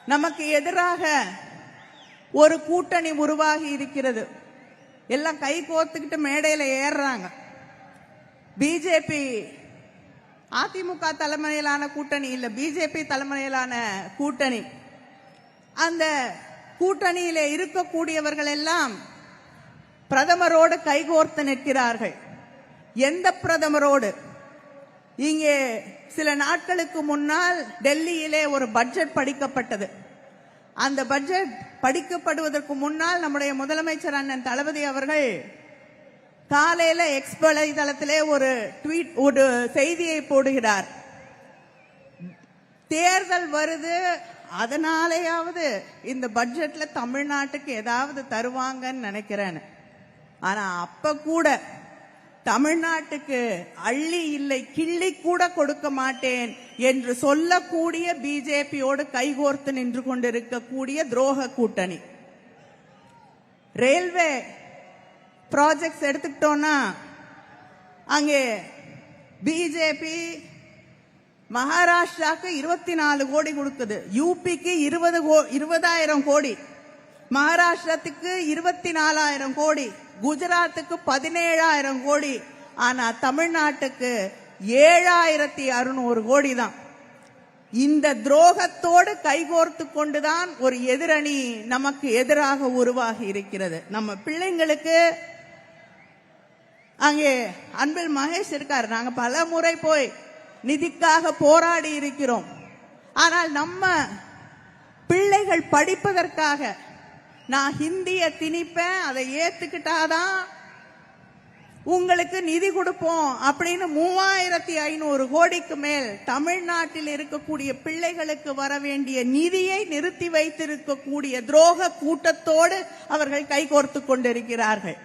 நமக்கு எதிராக ஒரு கூட்டணி உருவாகி இருக்கிறது. எல்லாம் கை கோர்த்துக்கிட்டு மேடையில ஏறுறாங்க. பிஜேபி அதிமுக தலைமையிலான கூட்டணி இல்ல, பிஜேபி தலைமையிலான கூட்டணி. அந்த கூட்டணியில இருக்கக்கூடியவர்கள் எல்லாம் பிரதமரோடு கைகோர்த்து நிற்கிறார்கள். எந்த பிரதமரோடு? இங்கே சில நாட்களுக்கு முன்னால் டெல்லியிலே ஒரு பட்ஜெட் படிக்கப்பட்டது. அந்த பட்ஜெட் படிக்கப்படுவதற்கு முன்னால் நம்முடைய முதலமைச்சர் அண்ணன் தளபதி அவர்கள் காலையில எக்ஸ் வலைதளத்திலே ஒரு ட்வீட், ஒரு செய்தியை போடுகிறார். தேர்தல் வருது, அதனாலேயாவது இந்த பட்ஜெட்ல தமிழ்நாட்டுக்கு ஏதாவது தருவாங்கன்னு நினைக்கிறேன். ஆனா அப்ப கூட தமிழ்நாட்டுக்கு அள்ளி இல்லை கிள்ளி கூட கொடுக்க மாட்டேன் என்று சொல்லக்கூடிய பிஜேபியோடு கைகோர்த்து நின்று கொண்டிருக்கக்கூடிய துரோக கூட்டணி. ரயில்வே ப்ராஜெக்ட்ஸ் எடுத்துக்கிட்டோம்னா அங்கே பிஜேபி மகாராஷ்டிராக்கு 24 கோடி கொடுக்குது, யூபிக்கு 20,000 கோடி, மகாராஷ்டிரத்துக்கு 24,000 கோடி, குஜராத்துக்கு 17,000 கோடி. ஆனா தமிழ்நாட்டுக்கு 7,600 கோடி தான். இந்த துரோகத்தோடு கைகோர்த்து கொண்டுதான் ஒரு எதிரணி நமக்கு எதிராக உருவாகி இருக்கிறது. நம்ம பிள்ளைங்களுக்கு அங்கே அன்பில் மகேஷ் இருக்காரு. நாங்க பல முறை போய் நிதிக்காக போராடி இருக்கிறோம். ஆனால் நம்ம பிள்ளைகள் படிப்பதற்காக நான் ஹிந்திய திணிப்பேன், அதை ஏத்துக்கிட்டாதான் உங்களுக்கு நிதி கொடுப்போம் அப்படின்னு 3,500 கோடிக்கு மேல் தமிழ்நாட்டில் இருக்கக்கூடிய பிள்ளைகளுக்கு வர வேண்டிய நிதியை நிறுத்தி வைத்திருக்கக்கூடிய துரோக கூட்டத்தோடு அவர்கள் கைகோர்த்து கொண்டிருக்கிறார்கள்.